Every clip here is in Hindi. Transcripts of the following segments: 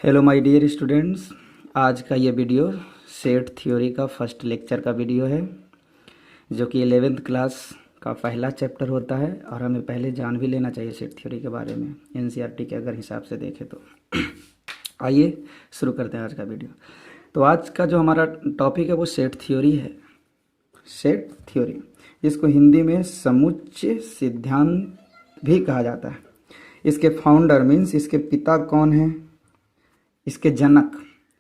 Hello my dear students. आज का ये वीडियो सेट थ्योरी का फर्स्ट लेक्चर का वीडियो है, जो कि 11th क्लास का पहला चैप्टर होता है और हमें पहले जान भी लेना चाहिए सेट थ्योरी के बारे में, एनसीईआरटी के अगर हिसाब से देखें तो। आइए शुरू करते हैं आज का वीडियो। तो आज का जो हमारा टॉपिक है वो सेट थ्योरी है। सेट थ्योरी, इसको हिंदी में समुच्चय सिद्धांत भी कहा जाता है। इसके फाउंडर मीन्स इसके पिता कौन हैं, इसके जनक,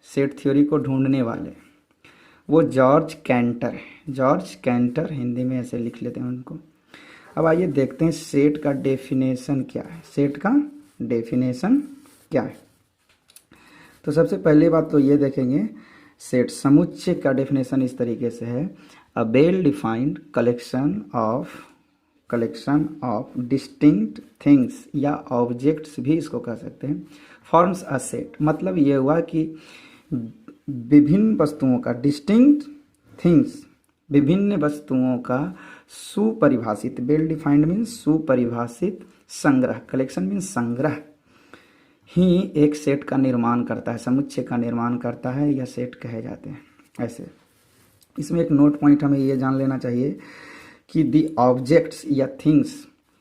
सेट थ्योरी को ढूंढने वाले, वो जॉर्ज कैंटर है। जॉर्ज कैंटर, हिंदी में ऐसे लिख लेते हैं उनको। अब आइए देखते हैं सेट का डेफिनेशन क्या है। सेट का डेफिनेशन क्या है, तो सबसे पहली बात तो ये देखेंगे, सेट समुच्चय का डेफिनेशन इस तरीके से है, a well defined collection of distinct things या ऑब्जेक्ट्स भी इसको कह सकते हैं, फॉर्म्स अ सेट। मतलब ये हुआ कि विभिन्न वस्तुओं का, डिस्टिंक्ट थिंग्स, विभिन्न वस्तुओं का सुपरिभाषित, वेल डिफाइंड मीन्स सुपरिभाषित संग्रह, कलेक्शन मीन्स संग्रह ही एक सेट का निर्माण करता है, समुच्चय का निर्माण करता है, या सेट कहे जाते हैं। ऐसे इसमें एक नोट पॉइंट हमें ये जान लेना चाहिए कि दी ऑब्जेक्ट्स या things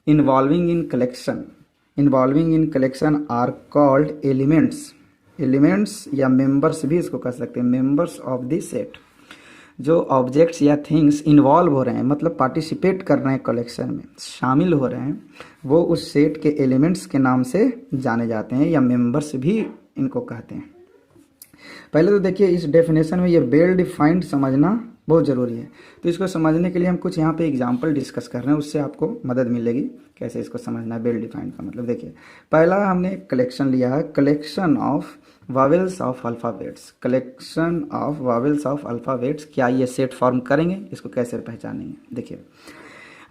involving in collection are called elements या मेंबर्स भी इसको कह सकते हैं, मेंबर्स ऑफ द सेट। जो ऑब्जेक्ट्स या थिंग्स इन्वॉल्व हो रहे हैं, मतलब पार्टिसिपेट कर रहे हैं कलेक्शन में, शामिल हो रहे हैं, वो उस सेट के एलिमेंट्स के नाम से जाने जाते हैं, या मेंबर्स भी इनको कहते हैं। पहले तो देखिए इस डेफिनेशन में ये वेल डिफाइंड समझना बहुत ज़रूरी है। तो इसको समझने के लिए हम कुछ यहाँ पे एग्जांपल डिस्कस कर रहे हैं, उससे आपको मदद मिलेगी कैसे इसको समझना है। वेल डिफाइंड का मतलब देखिए, पहला हमने कलेक्शन लिया है, collection of vowels of alphabets. Collection of vowels of alphabets, क्या ये सेट फॉर्म करेंगे, इसको कैसे पहचानेंगे। देखिए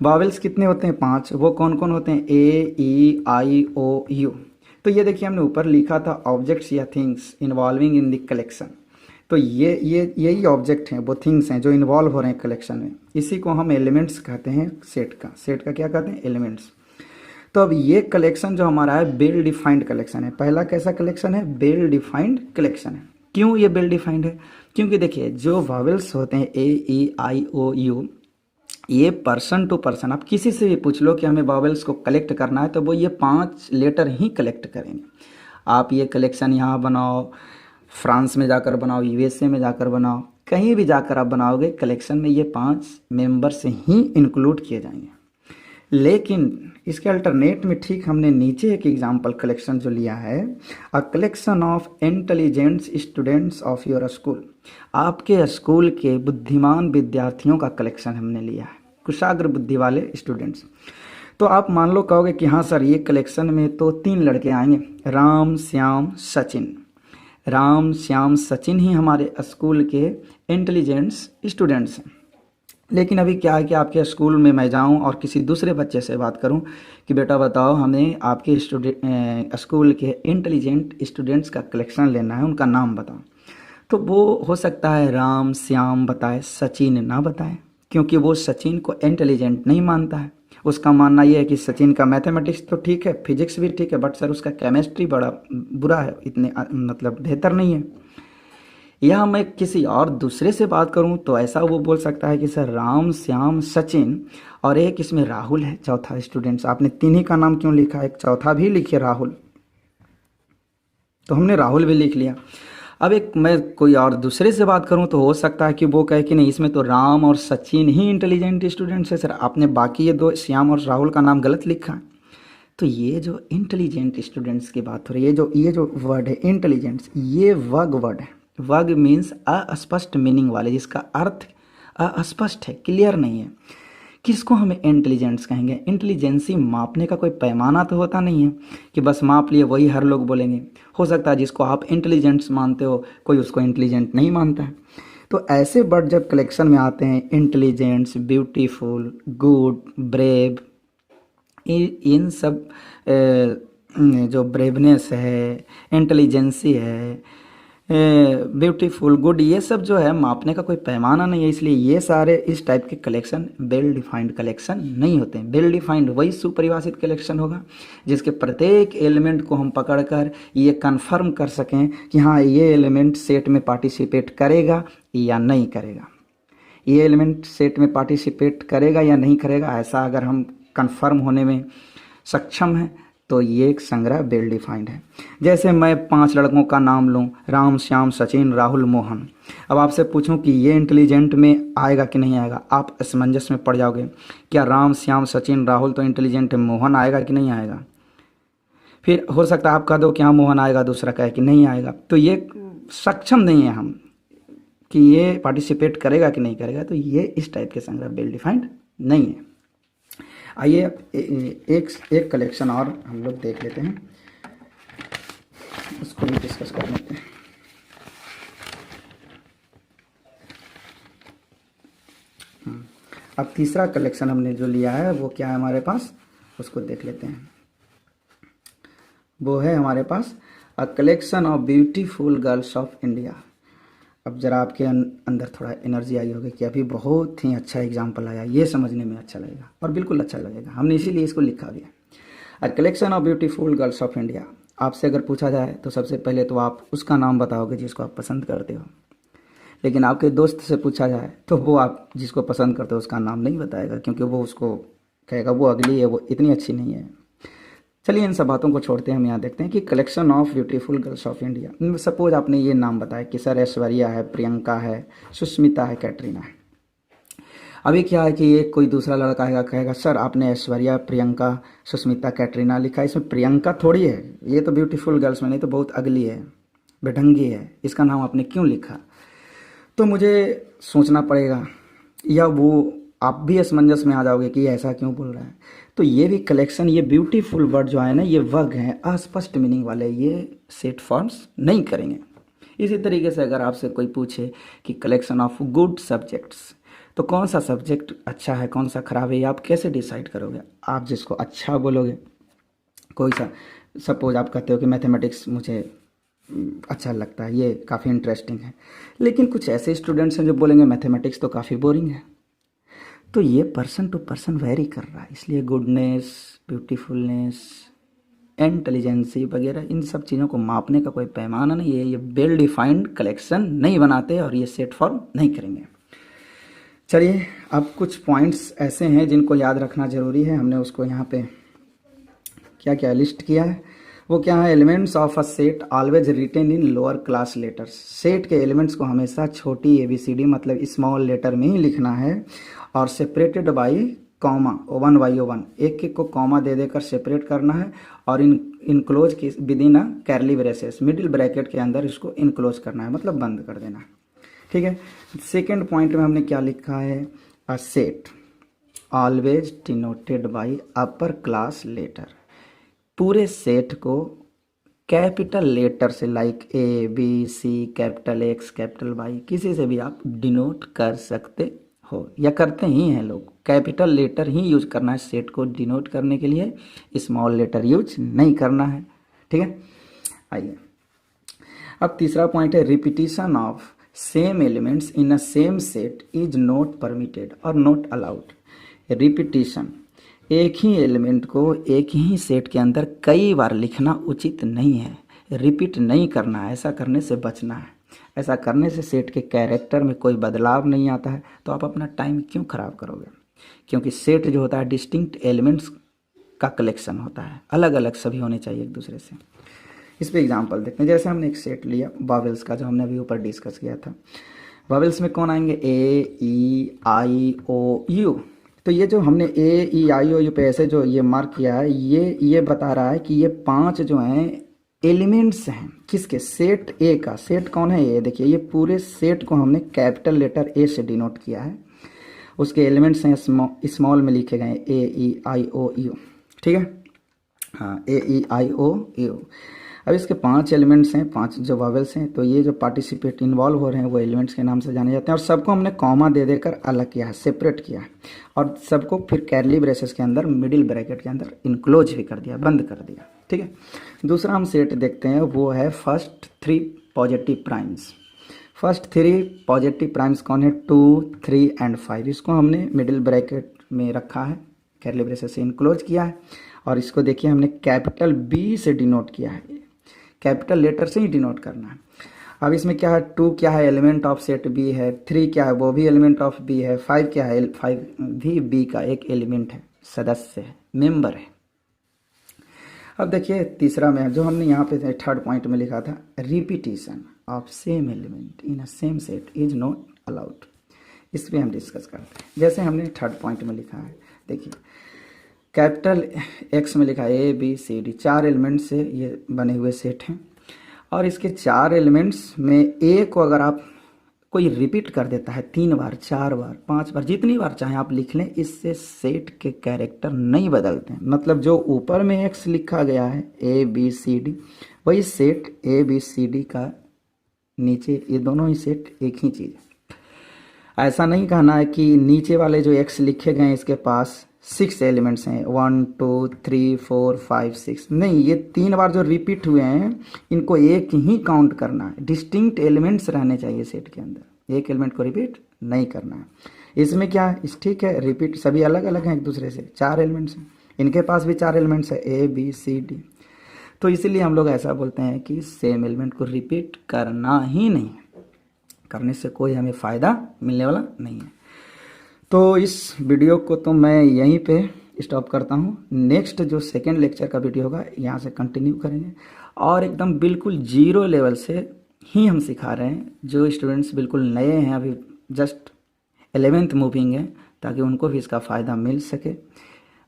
वावेल्स कितने होते हैं, 5। वो कौन कौन होते हैं, ए ई आई ओ यू। तो ये देखिए हमने ऊपर लिखा था ऑब्जेक्ट्स या things involving in the collection. तो यही ऑब्जेक्ट हैं, वो थिंग्स हैं जो इन्वॉल्व हो रहे हैं कलेक्शन में। इसी को हम एलिमेंट्स कहते हैं सेट का क्या कहते हैं, एलिमेंट्स। तो अब ये कलेक्शन जो हमारा है वेल डिफाइंड कलेक्शन है। पहला कैसा कलेक्शन है, वेल डिफाइंड कलेक्शन है। क्यों ये वेल डिफाइंड है, क्योंकि देखिए जो वावेल्स होते हैं ए ई आई ओ यू, ये पर्सन टू पर्सन, आप किसी से भी पूछ लो कि हमें वावेल्स को कलेक्ट करना है, तो वो ये 5 लेटर ही कलेक्ट करेंगे। आप ये कलेक्शन यहाँ बनाओ, फ्रांस में जाकर बनाओ, यूएसए में जाकर बनाओ, कहीं भी जाकर आप बनाओगे, कलेक्शन में ये 5 मेंबर से ही इंक्लूड किए जाएंगे। लेकिन इसके अल्टरनेट में ठीक हमने नीचे एक एग्जाम्पल कलेक्शन जो लिया है, अ collection of intelligent students of your school. आपके स्कूल के बुद्धिमान विद्यार्थियों का कलेक्शन हमने लिया है, कुशाग्र बुद्धि वाले स्टूडेंट्स। तो आप मान लो कहोगे कि हाँ सर, ये कलेक्शन में तो 3 लड़के आएंगे, राम श्याम सचिन। राम श्याम सचिन ही हमारे स्कूल के इंटेलिजेंट्स स्टूडेंट्स हैं। लेकिन अभी क्या है कि आपके स्कूल में मैं जाऊं और किसी दूसरे बच्चे से बात करूं कि बेटा बताओ, हमें आपके स्कूल के इंटेलिजेंट स्टूडेंट्स का कलेक्शन लेना है, उनका नाम बताओ। तो वो हो सकता है राम श्याम बताए, सचिन ना बताए, क्योंकि वो सचिन को इंटेलिजेंट नहीं मानता है। उसका मानना ये है कि सचिन का मैथमेटिक्स तो ठीक है, फिजिक्स भी ठीक है, बट सर उसका केमिस्ट्री बड़ा बुरा है, इतने मतलब बेहतर नहीं है। या मैं किसी और दूसरे से बात करूं तो ऐसा वो बोल सकता है कि सर राम श्याम सचिन, और एक इसमें राहुल है चौथा स्टूडेंट्स, आपने 3 ही का नाम क्यों लिखा, एक चौथा भी लिखिए राहुल। तो हमने राहुल भी लिख लिया। अब एक मैं कोई और दूसरे से बात करूं तो हो सकता है कि वो कहे कि नहीं, इसमें तो राम और सचिन ही इंटेलिजेंट स्टूडेंट्स है सर, आपने बाकी ये 2 श्याम और राहुल का नाम गलत लिखा। तो ये जो इंटेलिजेंट स्टूडेंट्स की बात हो रही है, ये जो वर्ड है इंटेलिजेंट्स, ये वग वर्ड है। वग मीन्स अस्पष्ट मीनिंग वाले, जिसका अर्थ अस्पष्ट है, क्लियर नहीं है। किसको हमें इंटेलिजेंट्स कहेंगे। इंटेलिजेंसी मापने का कोई पैमाना तो होता नहीं है कि बस माप लिए वही हर लोग बोलेंगे। हो सकता है जिसको आप इंटेलिजेंट्स मानते हो कोई उसको इंटेलिजेंट नहीं मानता है। तो ऐसे वर्ड जब कलेक्शन में आते हैं, इंटेलिजेंट्स, ब्यूटीफुल, गुड, ब्रेव, इन सब जो ब्रेवनेस है, इंटेलिजेंसी है, ब्यूटीफुल, गुड, ये सब जो है मापने का कोई पैमाना नहीं है, इसलिए ये सारे इस टाइप के कलेक्शन वेल डिफाइंड कलेक्शन नहीं होते हैं। वेल डिफाइंड वही सुपरिभाषित कलेक्शन होगा जिसके प्रत्येक एलिमेंट को हम पकड़कर ये कंफर्म कर सकें कि हाँ ये एलिमेंट सेट में पार्टिसिपेट करेगा या नहीं करेगा, ये एलिमेंट सेट में पार्टिसिपेट करेगा या नहीं करेगा, ऐसा अगर हम कंफर्म होने में सक्षम हैं तो ये एक संग्रह वेल डिफाइंड है। जैसे मैं 5 लड़कों का नाम लूँ, राम, श्याम, सचिन, राहुल, मोहन। अब आपसे पूछूं कि ये इंटेलिजेंट में आएगा कि नहीं आएगा, आप असमंजस में पड़ जाओगे। क्या राम, श्याम, सचिन, राहुल तो इंटेलिजेंट है, मोहन आएगा कि नहीं आएगा? फिर हो सकता है आप कह दो कि हाँ मोहन आएगा, दूसरा कहे कि नहीं आएगा। तो ये सक्षम नहीं है हम कि ये पार्टिसिपेट करेगा कि नहीं करेगा, तो ये इस टाइप के संग्रह वेल डिफाइंड नहीं है। आइए अब एक कलेक्शन और हम लोग देख लेते हैं, उसको भी डिस्कस कर लेते हैं। अब तीसरा कलेक्शन हमने जो लिया है वो क्या है हमारे पास, उसको देख लेते हैं। वो है हमारे पास a collection of beautiful girls of India. अब जरा आपके अंदर थोड़ा एनर्जी आई होगी कि अभी बहुत ही अच्छा एग्जाम्पल आया, ये समझने में अच्छा लगेगा और बिल्कुल अच्छा लगेगा, हमने इसीलिए इसको लिखा भी है। अ collection of beautiful girls of India. आपसे अगर पूछा जाए तो सबसे पहले तो आप उसका नाम बताओगे जिसको आप पसंद करते हो, लेकिन आपके दोस्त से पूछा जाए तो वो आप जिसको पसंद करते हो उसका नाम नहीं बताएगा, क्योंकि वो उसको कहेगा वो अगली है, वो इतनी अच्छी नहीं है। चलिए इन सब बातों को छोड़ते हैं, हम यहाँ देखते हैं कि collection of beautiful girls of India. Suppose आपने ये नाम बताया कि सर ऐश्वर्या है, प्रियंका है, सुष्मिता है, कैटरीना है। अभी क्या है कि एक कोई दूसरा लड़का आएगा, कहेगा सर आपने ऐश्वर्या, प्रियंका, सुष्मिता, कैटरीना लिखा, इसमें प्रियंका थोड़ी है, ये तो ब्यूटीफुल गर्ल्स में नहीं तो बहुत अगली है, बेढंगी है, इसका नाम आपने क्यों लिखा? तो मुझे सोचना पड़ेगा, या वो आप भी असमंजस में आ जाओगे कि ऐसा क्यों बोल रहा है। तो ये भी कलेक्शन, ये ब्यूटीफुल वर्ड जो है ना, ये वर्ग हैं अस्पष्ट मीनिंग वाले, ये सेट फॉर्म्स नहीं करेंगे। इसी तरीके से अगर आपसे कोई पूछे कि कलेक्शन ऑफ गुड सब्जेक्ट्स, तो कौन सा सब्जेक्ट अच्छा है, कौन सा खराब है, ये आप कैसे डिसाइड करोगे? आप जिसको अच्छा बोलोगे, कोई सा, सपोज आप कहते हो कि मैथमेटिक्स मुझे अच्छा लगता है, ये काफ़ी इंटरेस्टिंग है, लेकिन कुछ ऐसे स्टूडेंट्स हैं जो बोलेंगे मैथमेटिक्स तो काफ़ी बोरिंग है। तो ये पर्सन टू पर्सन वेरी कर रहा है, इसलिए गुडनेस, ब्यूटीफुलनेस, इंटेलिजेंसी वगैरह इन सब चीज़ों को मापने का कोई पैमाना नहीं है। ये वेल डिफाइंड कलेक्शन नहीं बनाते और ये सेट फॉर्म नहीं करेंगे। चलिए अब कुछ पॉइंट्स ऐसे हैं जिनको याद रखना ज़रूरी है, हमने उसको यहाँ पे क्या क्या लिस्ट किया है। वो क्या है, elements of a set always written in lower class letters. Set के एलिमेंट्स को हमेशा छोटी ABCD मतलब स्मॉल लेटर में ही लिखना है, और separated by comma, O1 by O1, एक एक को कॉमा दे देकर सेपरेट करना है, और इनक्लोज की within a curly braces, middle bracket के अंदर इसको इनक्लोज करना है, मतलब बंद कर देना है। ठीक है। सेकेंड पॉइंट में हमने क्या लिखा है, a set always denoted by upper class letter. पूरे सेट को कैपिटल लेटर से like ABC, capital X, capital Y, किसी से भी आप डिनोट कर सकते हो या करते ही हैं लोग। कैपिटल लेटर ही यूज करना है सेट को डिनोट करने के लिए, स्मॉल लेटर यूज नहीं करना है। ठीक है। आइए अब तीसरा पॉइंट है, repetition of same elements in a same set is not permitted और नॉट अलाउड। रिपीटिशन, एक ही एलिमेंट को एक ही सेट के अंदर कई बार लिखना उचित नहीं है, रिपीट नहीं करना है, ऐसा करने से बचना है। ऐसा करने से सेट के कैरेक्टर में कोई बदलाव नहीं आता है, तो आप अपना टाइम क्यों खराब करोगे? क्योंकि सेट जो होता है डिस्टिंक्ट एलिमेंट्स का कलेक्शन होता है, अलग अलग सभी होने चाहिए एक दूसरे से। इस पे एग्जांपल देखते हैं। जैसे हमने एक सेट लिया वावेल्स का, जो हमने अभी ऊपर डिस्कस किया था। वावेल्स में कौन आएंगे, A, E, I, O, U। तो ये जो हमने A, E, I, O, U पे ऐसे जो ये मार्क किया है, ये बता रहा है कि ये 5 जो हैं एलिमेंट्स हैं किसके, सेट A का। सेट कौन है, ये देखिए, ये पूरे सेट को हमने कैपिटल लेटर A से डिनोट किया है। उसके एलिमेंट्स हैं स्मॉल में लिखे गए A, E, I, O, U। ठीक है, हाँ, A, E, I, O, U। अब इसके 5 एलिमेंट्स हैं, 5 जो वावेल्स हैं, तो ये जो पार्टिसिपेट इन्वॉल्व हो रहे हैं वो एलिमेंट्स के नाम से जाने जाते हैं, और सबको हमने कॉमा दे देकर अलग किया है, सेपरेट किया है, और सबको फिर कैर्ली ब्रेसेस के अंदर मिडिल ब्रैकेट के अंदर इनक्लोज भी कर दिया, बंद कर दिया। ठीक है। दूसरा हम सेट देखते हैं, वो है first 3 positive primes. First 3 positive primes कौन है? 2, 3 एंड 5। इसको हमने मिडिल ब्रैकेट में रखा है, कर्ली ब्रेसेस से इनक्लोज किया है, और इसको देखिए हमने कैपिटल बी से डिनोट किया है, कैपिटल लेटर से ही डिनोट करना है। अब इसमें क्या है? 2 क्या है? एलिमेंट ऑफ सेट बी है। 3 क्या है? वो भी एलिमेंट ऑफ बी है। 5 क्या है? 5 भी बी का एक एलिमेंट है, सदस्य है, मेंबर है। अब देखिए तीसरा में जो हमने यहाँ पे थर्ड पॉइंट में लिखा था, repetition of same element in a same set is not allowed. इस पर हम डिस्कस करते हैं। जैसे हमने थर्ड पॉइंट में लिखा है, देखिए कैपिटल एक्स में लिखा है A B C D, 4 element से ये बने हुए सेट हैं, और इसके 4 एलिमेंट्स में ए को अगर आप कोई रिपीट कर देता है 3 बार, 4 बार, 5 बार, जितनी बार चाहें आप लिख लें, इससे सेट के कैरेक्टर नहीं बदलते हैं। मतलब जो ऊपर में एक्स लिखा गया है ए बी सी डी, वही set A B C D का नीचे ये दोनों ही सेट एक ही चीज़ है। ऐसा नहीं कहना है कि नीचे वाले जो एक्स लिखे गए हैं इसके पास 6 एलिमेंट्स हैं, 1 2 3 4 5 6, नहीं, ये 3 बार जो रिपीट हुए हैं इनको एक ही काउंट करना है। डिस्टिंक्ट एलिमेंट्स रहने चाहिए सेट के अंदर, एक एलिमेंट को रिपीट नहीं करना है। इसमें क्या है? ठीक है, रिपीट सभी अलग अलग हैं एक दूसरे से, 4 एलिमेंट्स हैं, इनके पास भी 4 एलिमेंट्स है, ए बी सी डी। तो इसीलिए हम लोग ऐसा बोलते हैं कि सेम एलिमेंट को रिपीट करना ही नहीं है, करने से कोई हमें फ़ायदा मिलने वाला नहीं है। तो इस वीडियो को तो मैं यहीं पे स्टॉप करता हूँ। नेक्स्ट जो सेकेंड लेक्चर का वीडियो होगा यहाँ से कंटिन्यू करेंगे, और एकदम बिल्कुल 0 लेवल से ही हम सिखा रहे हैं। जो स्टूडेंट्स बिल्कुल नए हैं, अभी जस्ट 11th मूविंग है, ताकि उनको भी इसका फ़ायदा मिल सके।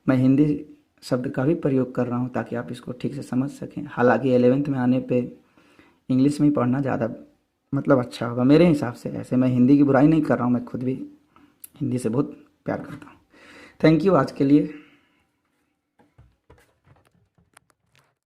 मैं हिंदी शब्द का भी प्रयोग कर रहा हूँ ताकि आप इसको ठीक से समझ सकें। हालांकि 11th में आने पे इंग्लिश में ही पढ़ना ज़्यादा मतलब अच्छा होगा मेरे हिसाब से। ऐसे मैं हिंदी की बुराई नहीं कर रहा हूँ, मैं खुद भी हिंदी से बहुत प्यार करता हूँ। थैंक यू आज के लिए।